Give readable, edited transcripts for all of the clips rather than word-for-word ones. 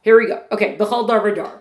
Here we go. Okay, the Dor Vador.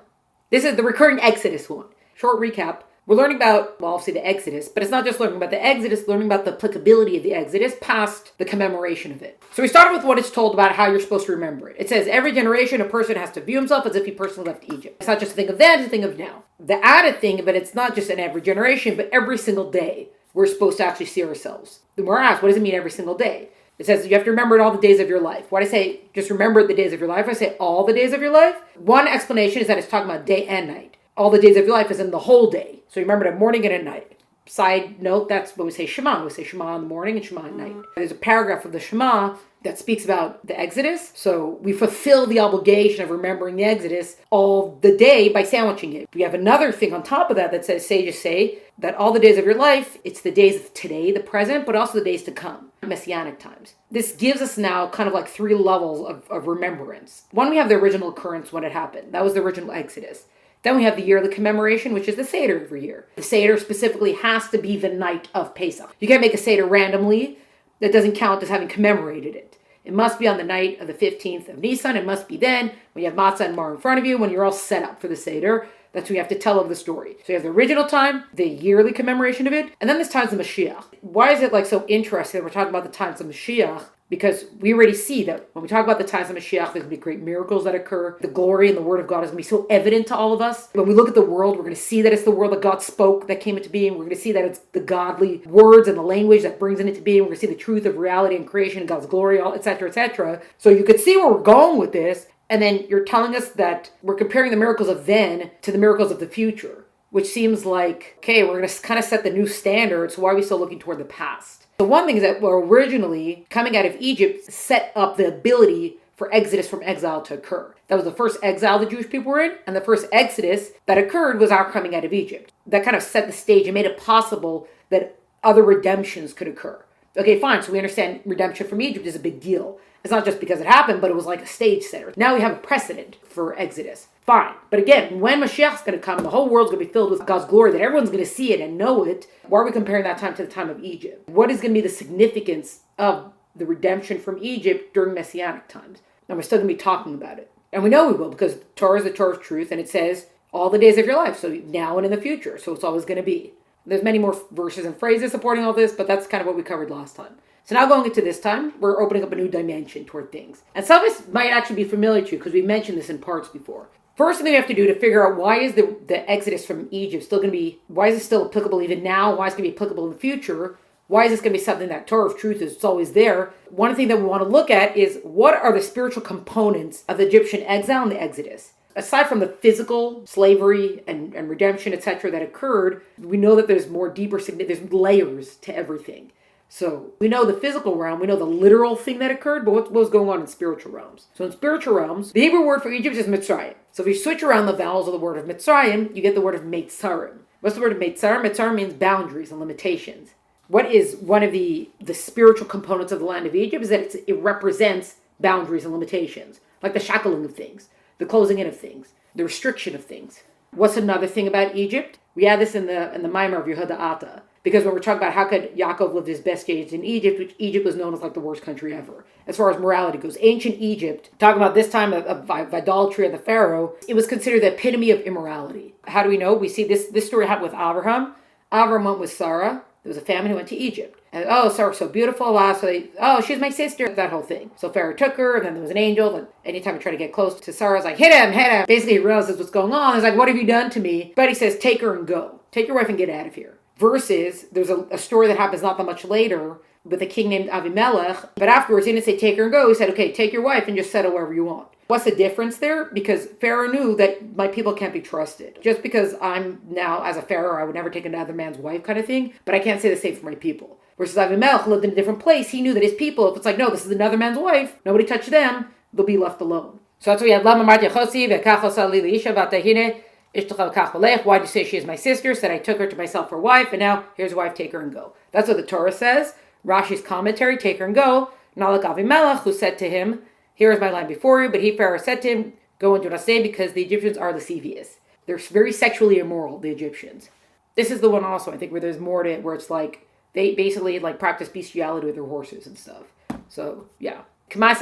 This is the recurring Exodus one. Short recap. We're learning about, well, obviously the Exodus, but it's not just learning about the Exodus, learning about the applicability of the Exodus past the commemoration of it. So we started with what it's told about how you're supposed to remember it. It says every generation a person has to view himself as if he personally left Egypt. It's not just a thing of then, it's a thing of now. The added thing, but it's not just in every generation, but every single day we're supposed to actually see ourselves. The more asked, what does it mean every single day? It says you have to remember it all the days of your life. Why do I say just remember the days of your life? I say all the days of your life. One explanation is that it's talking about day and night. All the days of your life is in the whole day. So you remember it at morning and at night. Side note, that's when we say Shema. We say Shema in the morning and Shema at night. There's a paragraph of the Shema that speaks about the Exodus. So we fulfill the obligation of remembering the Exodus all the day by sandwiching it. We have another thing on top of that that says, sages say that all the days of your life, it's the days of today, the present, but also the days to come, messianic times. This gives us now kind of like three levels of remembrance. One, we have the original occurrence when it happened. That was the original Exodus. Then we have the yearly commemoration, which is the Seder every year. The Seder specifically has to be the night of Pesach. You can't make a Seder randomly. That doesn't count as having commemorated it. It must be on the night of the 15th of Nisan. It must be then, when you have matzah and mar in front of you, when you're all set up for the Seder. That's when you have to tell of the story. So you have the original time, the yearly commemoration of it, and then this time's the Mashiach. Why is it like so interesting that we're talking about the times of Mashiach? Because we already see that when we talk about the times of Mashiach, there's going to be great miracles that occur. The glory and the word of God is going to be so evident to all of us. When we look at the world, we're going to see that it's the world that God spoke that came into being. We're going to see that it's the godly words and the language that brings it into being. We're going to see the truth of reality and creation and God's glory, etc., etc. So you could see where we're going with this. And then you're telling us that we're comparing the miracles of then to the miracles of the future, which seems like, okay, we're going to kind of set the new standard. So why are we still looking toward the past? So one thing is that we're originally coming out of Egypt set up the ability for exodus from exile to occur. That was the first exile the Jewish people were in, and the first exodus that occurred was our coming out of Egypt. That kind of set the stage and made it possible that other redemptions could occur. Okay, fine, so we understand redemption from Egypt is a big deal. It's not just because it happened, but it was like a stage setter. Now we have a precedent for exodus. Fine. But again, when Mashiach's going to come, the whole world's going to be filled with God's glory, that everyone's going to see it and know it. Why are we comparing that time to the time of Egypt? What is going to be the significance of the redemption from Egypt during Messianic times? And we're still going to be talking about it. And we know we will, because Torah is the Torah of truth, and it says all the days of your life, so now and in the future. So it's always going to be. There's many more verses and phrases supporting all this, but that's kind of what we covered last time. So now going into this time, we're opening up a new dimension toward things. And some of this might actually be familiar to you, because we mentioned this in parts before. First thing we have to do to figure out why is the exodus from Egypt still going to be, why is it still applicable even now? Why is it going to be applicable in the future? Why is this going to be something that Torah of truth is, it's always there? One thing that we want to look at is what are the spiritual components of the Egyptian exile and the exodus? Aside from the physical slavery and redemption, etc., that occurred, we know that there's more deeper, there's layers to everything. So we know the physical realm, we know the literal thing that occurred, but what was going on in spiritual realms? So in spiritual realms, the Hebrew word for Egypt is Mitzrayim. So if you switch around the vowels of the word of Mitzrayim, you get the word of Meitzarim. What's the word of Meitzarim? Meitzarim means boundaries and limitations. What is one of the spiritual components of the land of Egypt is that it represents boundaries and limitations, like the shackling of things, the closing in of things, the restriction of things. What's another thing about Egypt? We have this in the Maamar of Yehuda Atta. Because when we're talking about how could Yaakov live his best days in Egypt, which Egypt was known as like the worst country ever, as far as morality goes. Ancient Egypt, talking about this time of idolatry of the Pharaoh, it was considered the epitome of immorality. How do we know? We see this story happened with Abraham. Abraham went with Sarah. There was a famine who went to Egypt. And Sarah's so beautiful. Wow, so she's my sister. That whole thing. So Pharaoh took her, and then there was an angel. And anytime he tried to get close to Sarah, I was like, hit him. Basically, he realizes what's going on. He's like, what have you done to me? But he says, take her and go. Take your wife and get out of here. Versus, there's a story that happens not that much later with a king named Avimelech. But afterwards, he didn't say take her and go. He said, okay, take your wife and just settle wherever you want. What's the difference there? Because Pharaoh knew that my people can't be trusted. Just because I'm now, as a Pharaoh, I would never take another man's wife kind of thing. But I can't say the same for my people. Versus Avimelech lived in a different place. He knew that his people, if it's like, no, this is another man's wife, nobody touch them, they'll be left alone. So that's what we have. Why do you say she is my sister? Said I took her to myself for wife, and now here's a wife, take her and go. That's what the Torah says. Rashi's commentary, take her and go. Not like Avimelech, who said to him, here is my land before you, but he, Pharaoh, said to him, go and do not say, because the Egyptians are lascivious. They're very sexually immoral, the Egyptians. This is the one also, I think, where there's more to it, where it's like, they basically like practice bestiality with their horses and stuff. So, yeah. This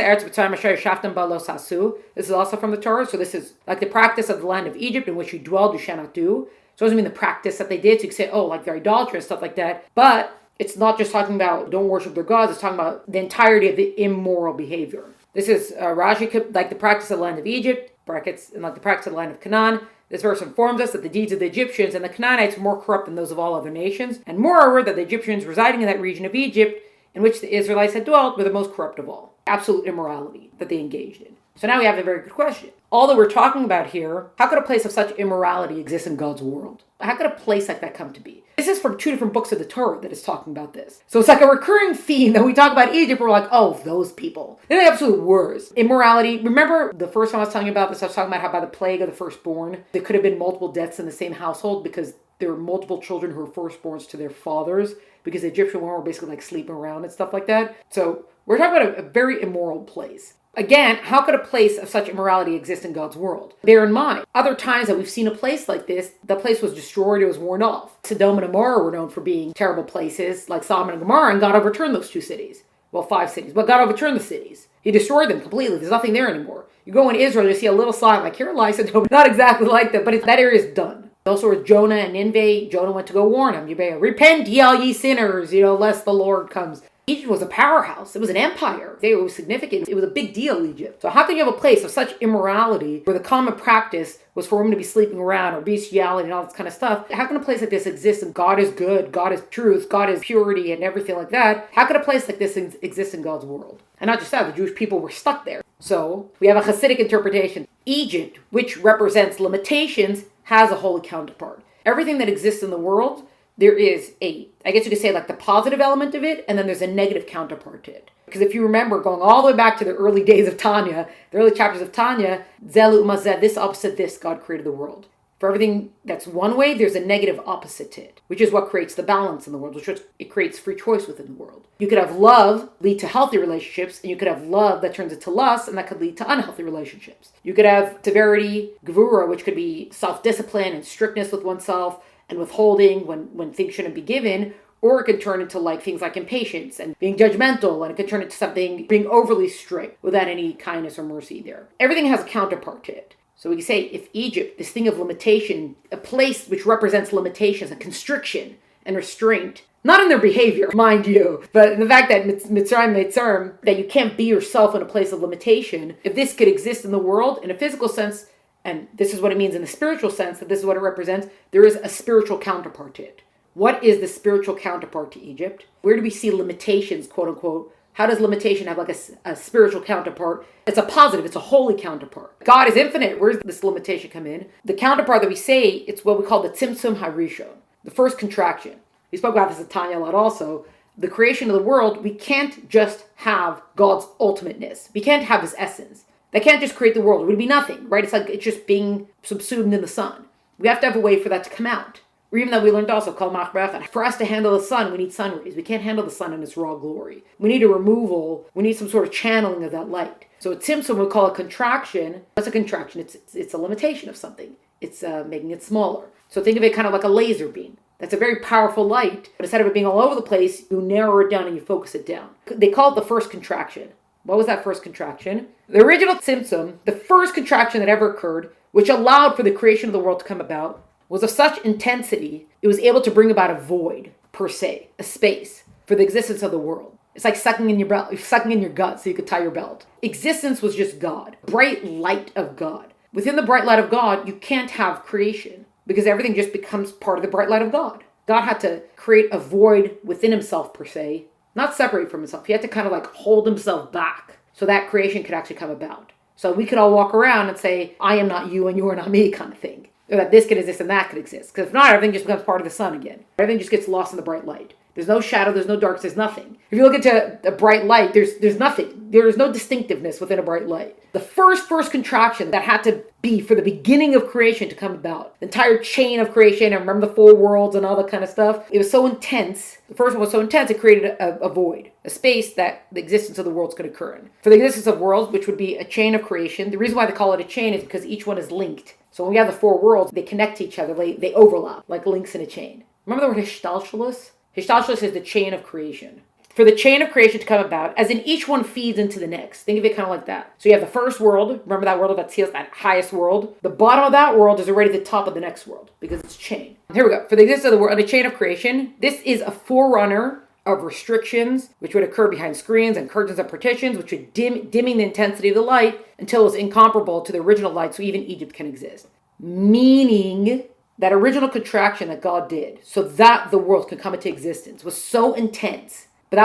is also from the Torah. So this is like the practice of the land of Egypt in which you dwelled, you shall not do. So it doesn't mean the practice that they did. So you can say, oh, like they're idolatrous, stuff like that. But it's not just talking about don't worship their gods. It's talking about the entirety of the immoral behavior. This is Rashi, like the practice of the land of Egypt, brackets, and like the practice of the land of Canaan. This verse informs us that the deeds of the Egyptians and the Canaanites were more corrupt than those of all other nations, and moreover that the Egyptians residing in that region of Egypt in which the Israelites had dwelt were the most corrupt of all. Absolute immorality that they engaged in. So now we have a very good question. All that we're talking about here, how could a place of such immorality exist in God's world? How could a place like that come to be? This is from 2 different books of the Torah that is talking about this. So it's like a recurring theme that we talk about Egypt, we're like, oh, those people. They're the absolute worst. Immorality. Remember the first time I was telling you about this, I was talking about how by the plague of the firstborn, there could have been multiple deaths in the same household because there were multiple children who were firstborns to their fathers because the Egyptian women were basically like sleeping around and stuff like that. So we're talking about a very immoral place. Again, how could a place of such immorality exist in God's world? Bear in mind, other times that we've seen a place like this, the place was destroyed, it was worn off. Sodom and Gomorrah were known for being terrible places, like Sodom and Gomorrah, and God overturned those 2 cities. Well, 5 cities, but God overturned the cities. He destroyed them completely. There's nothing there anymore. You go in Israel, you see a little sign like, here lies Sodom. Not exactly like that, but that area is done. Also with Jonah and Nineveh, Jonah went to go warn them. You may repent, ye all ye sinners, lest the Lord comes. Egypt was a powerhouse. It was an empire. It was significant. It was a big deal, Egypt. So how can you have a place of such immorality where the common practice was for women to be sleeping around or bestiality and all this kind of stuff? How can a place like this exist and God is good, God is truth, God is purity and everything like that? How could a place like this exist in God's world? And not just that, the Jewish people were stuck there. So we have a Chassidic interpretation. Egypt, which represents limitations, has a holy counterpart. Everything that exists in the world, there is I guess you could say like the positive element of it, and then there's a negative counterpart to it. Because if you remember, going all the way back to the early days of Tanya, the early chapters of Tanya, Zelu Umazeh, this opposite this, God created the world. For everything that's one way, there's a negative opposite to it, which is what creates the balance in the world, which is it creates free choice within the world. You could have love lead to healthy relationships, and you could have love that turns into lust, and that could lead to unhealthy relationships. You could have severity, gevura, which could be self-discipline and strictness with oneself, and withholding when things shouldn't be given, or it could turn into like things like impatience and being judgmental, and it could turn into something being overly strict without any kindness or mercy there. Everything has a counterpart to it. So we can say if Egypt, this thing of limitation, a place which represents limitations and constriction and restraint, not in their behavior, mind you, but in the fact that Mitzrayim, that you can't be yourself in a place of limitation, if this could exist in the world in a physical sense, and this is what it means in the spiritual sense, that this is what it represents, there is a spiritual counterpart to it. What is the spiritual counterpart to Egypt? Where do we see limitations, quote unquote? How does limitation have like a spiritual counterpart? It's a positive, it's a holy counterpart. God is infinite. Where does this limitation come in? The counterpart that we say, it's what we call the Tzimtzum HaRishon, the first contraction. We spoke about this at Tanya a lot also. The creation of the world, we can't just have God's ultimateness. We can't have his essence. That can't just create the world. It would be nothing, right? It's like it's just being subsumed in the sun. We have to have a way for that to come out. Or even that we learned also, for us to handle the sun, we need sun rays. We can't handle the sun in its raw glory. We need a removal. We need some sort of channeling of that light. So a tzimtzum we call a contraction. What's a contraction? It's a limitation of something. It's making it smaller. So think of it kind of like a laser beam. That's a very powerful light, but instead of it being all over the place, you narrow it down and you focus it down. They call it the first contraction. What was that first contraction? The original tzimtzum, the first contraction that ever occurred, which allowed for the creation of the world to come about, was of such intensity, it was able to bring about a void, per se, a space, for the existence of the world. It's like sucking in your belt, sucking in your gut so you could tie your belt. Existence was just God, bright light of God. Within the bright light of God, you can't have creation, because everything just becomes part of the bright light of God. God had to create a void within himself, per se, not separate from himself. He had to kind of like hold himself back so that creation could actually come about. So we could all walk around and say, I am not you and you are not me kind of thing. Or that this could exist and that could exist. Because if not, everything just becomes part of the sun again. Everything just gets lost in the bright light. There's no shadow, there's no dark, there's nothing. If you look into a bright light, there's nothing. There is no distinctiveness within a bright light. The first contraction that had to be for the beginning of creation to come about, the entire chain of creation, and remember the 4 worlds and all that kind of stuff, it was so intense. The first one was so intense, it created a void, a space that the existence of the worlds could occur in. For the existence of worlds, which would be a chain of creation, the reason why they call it a chain is because each one is linked. So when we have the 4 worlds, they connect to each other, they overlap, like links in a chain. Remember the word hishtalshelus? Hishtalshelus is the chain of creation. for the chain of creation to come about, as in each one feeds into the next. Think of it kind of like that. So you have the first world. Remember that world of Atzilas, that highest world? The bottom of that world is already the top of the next world because it's chain. Here we go. For the existence of the world, the chain of creation, this is a forerunner of restrictions, which would occur behind screens and curtains and partitions, which would dimming the intensity of the light until it was incomparable to the original light, so even Egypt can exist. Meaning that original contraction that God did so that the world could come into existence was so intense, but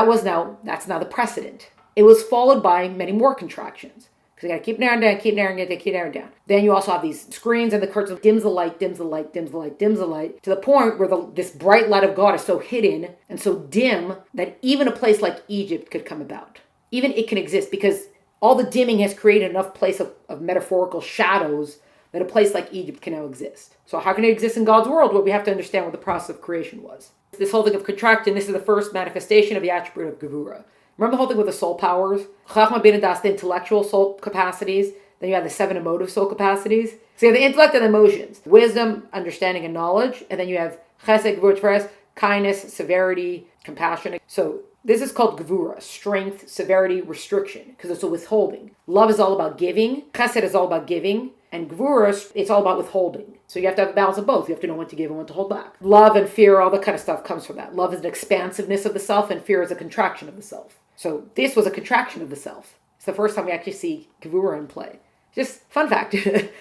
that's now the precedent. It was followed by many more contractions. Because you got to keep narrowing down, keep narrowing down. Then you also have these screens and the curtains dims the light, dims the light, dims the light, dims the light, to the point where this bright light of God is so hidden and so dim that even a place like Egypt could come about. Even it can exist because all the dimming has created enough place of metaphorical shadows that a place like Egypt can now exist. So how can it exist in God's world? Well, we have to understand what the process of creation was. This whole thing of contraction, this is the first manifestation of the attribute of Gevura. Remember the whole thing with the soul powers? Chachma bin Das, the intellectual soul capacities. Then you have the 7 emotive soul capacities. So you have the intellect and emotions, wisdom, understanding, and knowledge. And then you have chesed, gevurah, tiferes, kindness, severity, compassion. So this is called gevura, strength, severity, restriction, because it's a withholding. Love is all about giving. Chesed is all about giving. And gevura, it's all about withholding. So you have to have a balance of both. You have to know when to give and when to hold back. Love and fear, all that kind of stuff comes from that. Love is an expansiveness of the self, and fear is a contraction of the self. So this was a contraction of the self. It's the first time we actually see gevura in play. Just fun fact.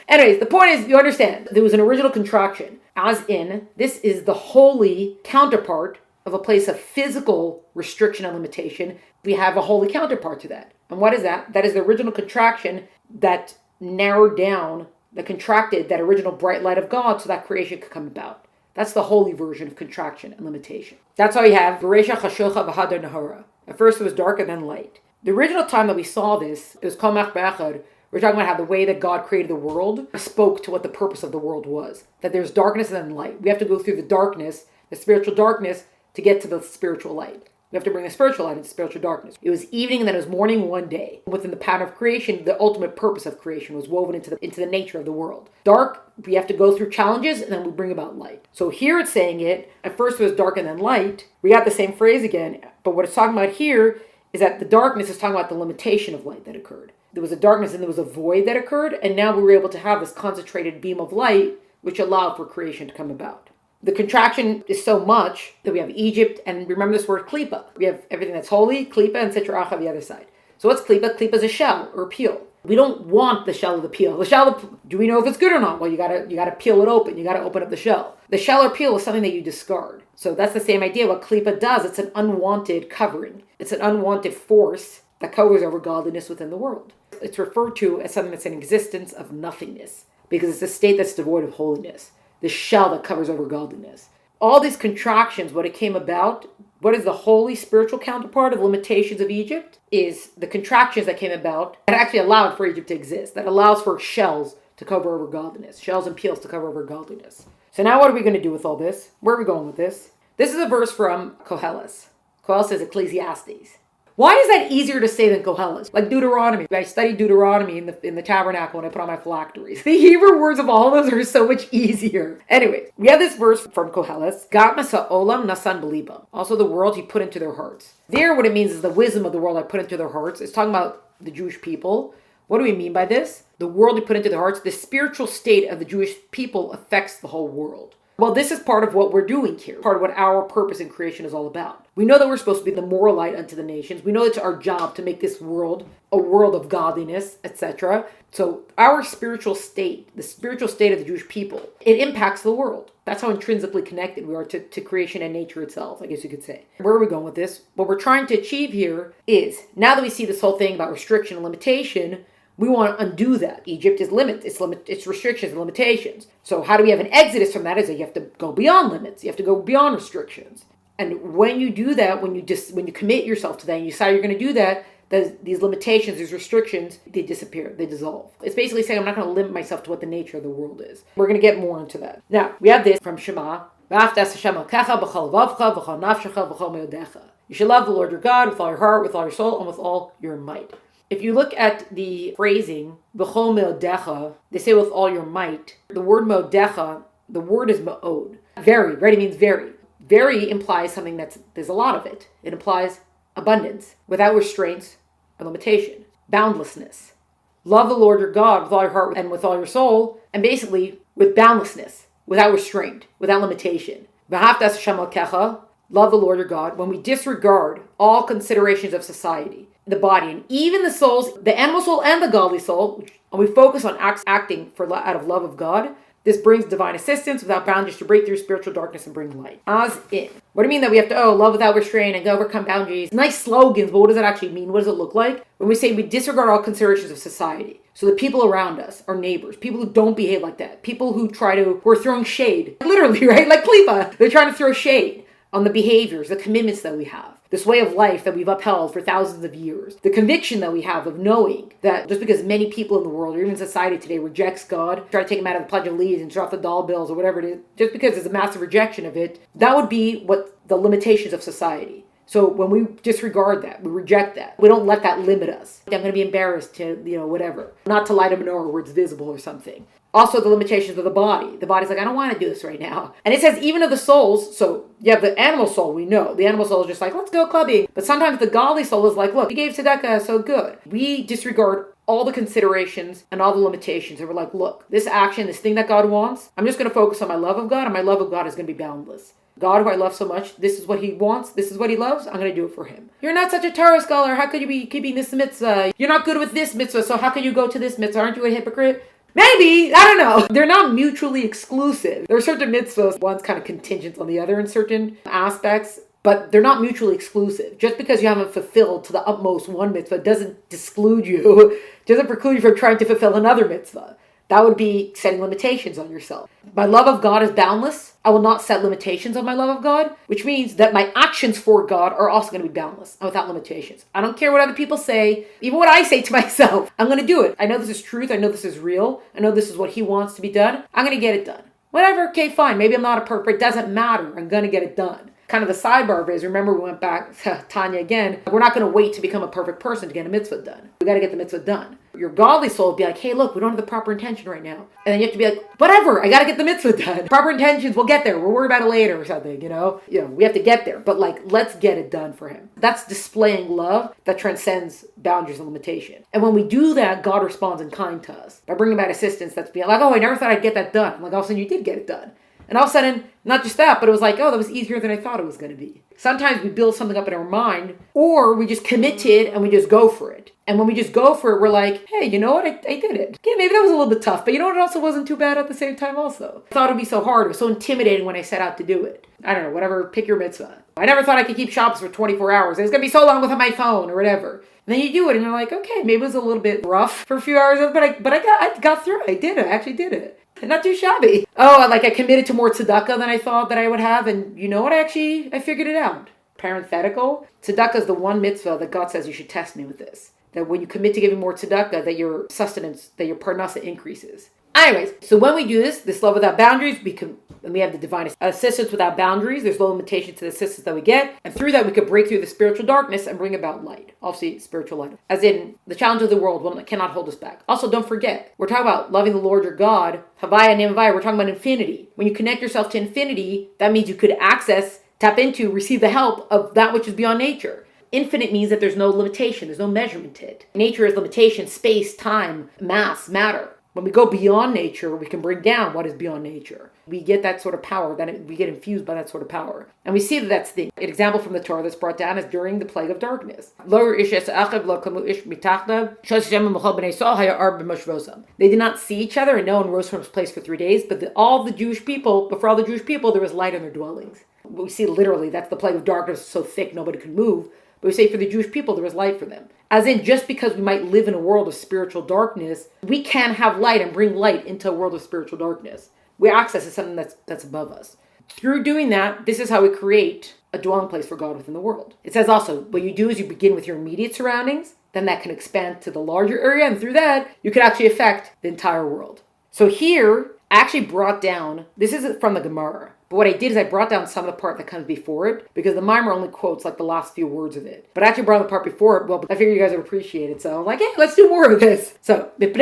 Anyways, the point is, you understand, there was an original contraction, as in, this is the holy counterpart of a place of physical restriction and limitation. We have a holy counterpart to that. And what is that? That is the original contraction that narrowed down, that contracted that original bright light of God so that creation could come about. That's the holy version of contraction and limitation. That's how you have Bereisha Chashocha V'Hadar Nahara. At first it was darker than light. The original time that we saw this, it was Kol Mach B'Echad. We're talking about how the way that God created the world spoke to what the purpose of the world was. That there's darkness and then light. We have to go through the darkness, the spiritual darkness, to get to the spiritual light. We have to bring the spiritual light into spiritual darkness. It was evening and then it was morning one day. Within the pattern of creation, the ultimate purpose of creation was woven into the nature of the world. Dark, we have to go through challenges and then we bring about light. So here it's saying it, at first it was dark and then light. We got the same phrase again, but what it's talking about here is that the darkness is talking about the limitation of light that occurred. There was a darkness and there was a void that occurred, and now we were able to have this concentrated beam of light which allowed for creation to come about. The contraction is so much that we have Egypt, and remember this word klipa. We have everything that's holy, klipa, and sitra achra on the other side. So what's klipa? Klipa is a shell or a peel. We don't want the shell of the peel. Do we know if it's good or not? Well, you gotta peel it open. You gotta open up the shell. The shell or peel is something that you discard. So that's the same idea. What klipa does, it's an unwanted covering. It's an unwanted force that covers over godliness within the world. It's referred to as something that's an existence of nothingness because it's a state that's devoid of holiness. The shell that covers over godliness. All these contractions, what it came about, what is the holy spiritual counterpart of limitations of Egypt, is the contractions that came about that actually allowed for Egypt to exist, that allows for shells to cover over godliness, shells and peels to cover over godliness. So now what are we going to do with all this? Where are we going with this? This is a verse from Koheles. Koheles says Ecclesiastes. Why is that easier to say than Koheles? Like Deuteronomy. I studied Deuteronomy in the tabernacle when I put on my phylacteries. The Hebrew words of all of those are so much easier. Anyways, we have this verse from Koheles. Gat masa olam nasan b'liba. Also the world he put into their hearts. There what it means is the wisdom of the world I put into their hearts. It's talking about the Jewish people. What do we mean by this? The world he put into their hearts. The spiritual state of the Jewish people affects the whole world. Well, this is part of what we're doing here, part of what our purpose in creation is all about. We know that we're supposed to be the moral light unto the nations. We know it's our job to make this world a world of godliness, etc. So our spiritual state, the spiritual state of the Jewish people, it impacts the world. That's how intrinsically connected we are to creation and nature itself, I guess you could say. Where are we going with this? What we're trying to achieve here is, now that we see this whole thing about restriction and limitation, we want to undo that. Egypt is it's restrictions and limitations. So how do we have an exodus from that? Is that you have to go beyond limits. You have to go beyond restrictions. And when you do that, when you commit yourself to that, and you decide you're going to do that, these limitations, these restrictions, they disappear, they dissolve. It's basically saying I'm not going to limit myself to what the nature of the world is. We're going to get more into that. Now, we have this from Shema. You should love the Lord your God with all your heart, with all your soul, and with all your might. If you look at the phrasing, B'chol me'odecha, they say with all your might. The word me'odecha, the word is ma'od. Very, means very. Very implies something there's a lot of it. It implies abundance, without restraints or limitation. Boundlessness. Love the Lord your God with all your heart and with all your soul, and basically with boundlessness, without restraint, without limitation. V'ahavta Hashem Elokecha, love the Lord your God, when we disregard all considerations of society, the body, and even the souls, the animal soul and the godly soul, and we focus on acting out of love of God. This brings divine assistance without boundaries to break through spiritual darkness and bring light. As in. What do you mean that we have to, love without restraint and overcome boundaries? Nice slogans, but what does that actually mean? What does it look like? When we say we disregard all considerations of society. So the people around us, our neighbors, people who don't behave like that, people who who are throwing shade. Literally, right? Like Klipa. They're trying to throw shade on the behaviors, the commitments that we have. This way of life that we've upheld for thousands of years. The conviction that we have of knowing that just because many people in the world, or even society today, rejects God, try to take him out of the Pledge of Allegiance, drop the dollar bills, or whatever it is, just because there's a massive rejection of it, that would be what the limitations of society. So when we disregard that, we reject that, we don't let that limit us. I'm going to be embarrassed to, whatever. Not to light a menorah where it's visible or something. Also the limitations of the body. The body's like, I don't want to do this right now. And it says even of the souls, so you have the animal soul, we know. The animal soul is just like, let's go clubbing. But sometimes the godly soul is like, look, you gave tzedakah, so good. We disregard all the considerations and all the limitations. And we're like, look, this action, this thing that God wants, I'm just going to focus on my love of God, and my love of God is going to be boundless. God, who I love so much, this is what he wants, this is what he loves, I'm going to do it for him. You're not such a Torah scholar, how could you be keeping this mitzvah? You're not good with this mitzvah, so how can you go to this mitzvah? Aren't you a hypocrite? Maybe, I don't know. They're not mutually exclusive. There are certain mitzvahs, one's kind of contingent on the other in certain aspects, but they're not mutually exclusive. Just because you haven't fulfilled to the utmost one mitzvah doesn't exclude you, doesn't preclude you from trying to fulfill another mitzvah. That would be setting limitations on yourself. My love of God is boundless. I will not set limitations on my love of God, which means that my actions for God are also going to be boundless and without limitations. I don't care what other people say, even what I say to myself. I'm going to do it. I know this is truth. I know this is real. I know this is what he wants to be done. I'm going to get it done. Whatever, okay, fine. Maybe I'm not a perfect, it doesn't matter. I'm going to get it done. Kind of the sidebar is, remember we went back, Tanya again, we're not going to wait to become a perfect person to get a mitzvah done. We got to get the mitzvah done. Your godly soul will be like, hey, look, we don't have the proper intention right now. And then you have to be like, whatever, I got to get the mitzvah done. Proper intentions, we'll get there. We'll worry about it later or something, we have to get there. But let's get it done for him. That's displaying love that transcends boundaries and limitation. And when we do that, God responds in kind to us by bringing about assistance that's being like, oh, I never thought I'd get that done. Like all of a sudden you did get it done. And all of a sudden, not just that, but it was like, that was easier than I thought it was going to be. Sometimes we build something up in our mind, or we just commit to it and we just go for it. And when we just go for it, we're like, hey, you know what? I did it. Yeah, maybe that was a little bit tough, but you know what? It also wasn't too bad at the same time also. I thought it would be so hard. It was so intimidating when I set out to do it. I don't know, whatever, pick your mitzvah. I never thought I could keep Shabbos for 24 hours. It was going to be so long without my phone or whatever. And then you do it and you're like, okay, maybe it was a little bit rough for a few hours, but I got through it. I did it. I actually did it. Not too shabby. I committed to more tzedakah than I thought that I would have. And you know what? I figured it out. Parenthetical. Tzedakah is the one mitzvah that God says you should test me with this. That when you commit to giving more tzedakah, that your sustenance, that your parnasa increases. Anyways, so when we do this love without boundaries, we have the divine assistance without boundaries. There's no limitation to the assistance that we get. And through that, we could break through the spiritual darkness and bring about light. Obviously, spiritual light. As in, the challenge of the world cannot hold us back. Also, don't forget, we're talking about loving the Lord your God. Havaya and Nimvaya, we're talking about infinity. When you connect yourself to infinity, that means you could tap into, receive the help of that which is beyond nature. Infinite means that there's no limitation. There's no measurement to it. Nature is limitation, space, time, mass, matter. When we go beyond nature, we can bring down what is beyond nature. We get that sort of power, we get infused by that sort of power. And we see that that's the example from the Torah that's brought down is during the plague of darkness. They did not see each other and no one rose from his place for 3 days, but for all the Jewish people, there was light in their dwellings. We see literally that's the plague of darkness so thick nobody could move. But we say for the Jewish people, there was light for them. As in, just because we might live in a world of spiritual darkness, we can have light and bring light into a world of spiritual darkness. We access is something that's above us. Through doing that, this is how we create a dwelling place for God within the world. It says also, what you do is you begin with your immediate surroundings, then that can expand to the larger area, and through that, you can actually affect the entire world. So here, I actually brought down, this is from the Gemara, But what I did is I brought down some of the part that comes before it, because the maamer only quotes like the last few words of it. But I actually brought the part before it, well, I figured you guys would appreciate it. So I'm like, hey, let's do more of this. So, okay,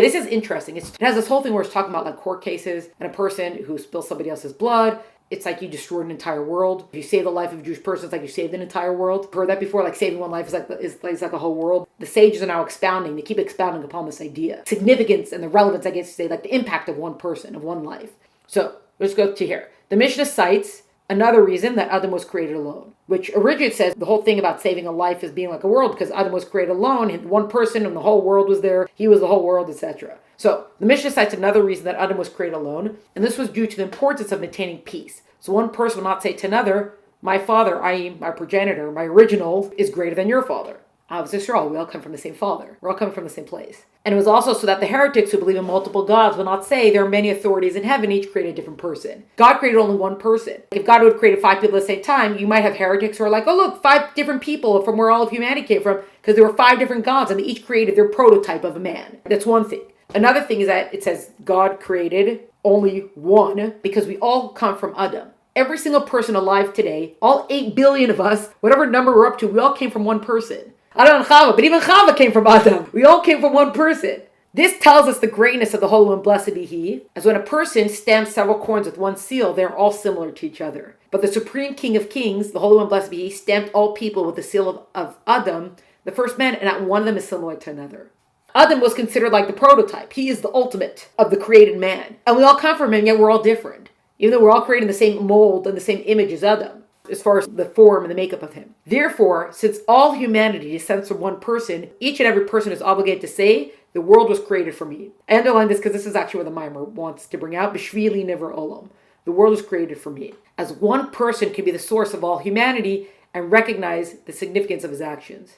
this is interesting. It has this whole thing where it's talking about like court cases and a person who spills somebody else's blood. It's like you destroyed an entire world. If you save the life of a Jewish person, it's like you saved an entire world. Heard that before? Like saving one life is like a whole world. The sages are now expounding. They keep expounding upon this idea. Significance and the relevance, I guess you say, like the impact of one person, of one life. So let's go to here. The Mishnah cites another reason that Adam was created alone, which originally says the whole thing about saving a life is being like a world, because Adam was created alone, one person and the whole world was there. He was the whole world, etc. So the Mishnah cites another reason that Adam was created alone, and this was due to the importance of maintaining peace. So one person will not say to another, my father, i.e. my progenitor, my original, is greater than your father. Obviously, we all come from the same father. We're all coming from the same place. And it was also so that the heretics who believe in multiple gods will not say there are many authorities in heaven, each created a different person. God created only one person. If God would have created 5 people at the same time, you might have heretics who are like, oh look, 5 different people from where all of humanity came from, because there were 5 different gods and they each created their prototype of a man. That's one thing. Another thing is that it says God created only one, because we all come from Adam. Every single person alive today, all 8 billion of us, whatever number we're up to, we all came from one person. Adam and Chava, but even Chava came from Adam. We all came from one person. This tells us the greatness of the Holy One, blessed be He, as when a person stamps several coins with one seal, they're all similar to each other. But the Supreme King of Kings, the Holy One, blessed be He, stamped all people with the seal of Adam, the first man, and not one of them is similar to another. Adam was considered like the prototype. He is the ultimate of the created man. And we all come from him, yet we're all different. Even though we're all created in the same mold and the same image as Adam, as far as the form and the makeup of him. Therefore, since all humanity descends from one person, each and every person is obligated to say, the world was created for me. I underline this because this is actually what the maamer wants to bring out. B'shvili never olam. The world was created for me. As one person can be the source of all humanity and recognize the significance of his actions.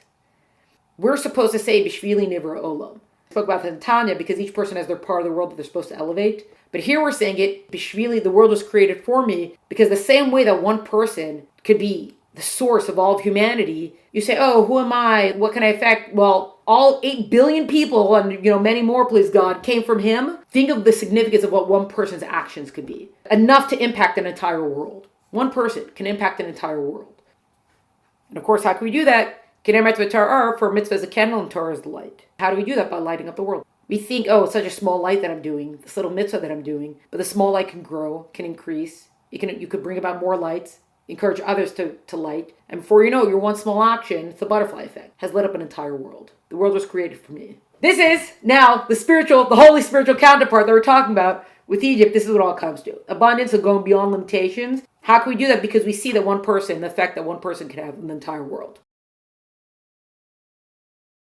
We're supposed to say B'shvili never olam. I spoke about that in Tanya because each person has their part of the world that they're supposed to elevate. But here we're saying it, B'shvili, the world was created for me, because the same way that one person could be the source of all of humanity, you say, oh, who am I? What can I affect? Well, all 8 billion people, and many more, please God, came from him. Think of the significance of what one person's actions could be. Enough to impact an entire world. One person can impact an entire world. And of course, how can we do that? For mitzvah is a candle and Torah is the light. How do we do that? By lighting up the world. We think, oh, it's such a small light that I'm doing, this little mitzvah that I'm doing. But the small light can grow, can increase. You could bring about more lights, encourage others to light. And before you know it, your one small action, it's the butterfly effect, has lit up an entire world. The world was created for me. This is now the holy spiritual counterpart that we're talking about with Egypt. This is what it all comes to. Abundance of going beyond limitations. How can we do that? Because we see that one person, the effect that one person can have in the entire world.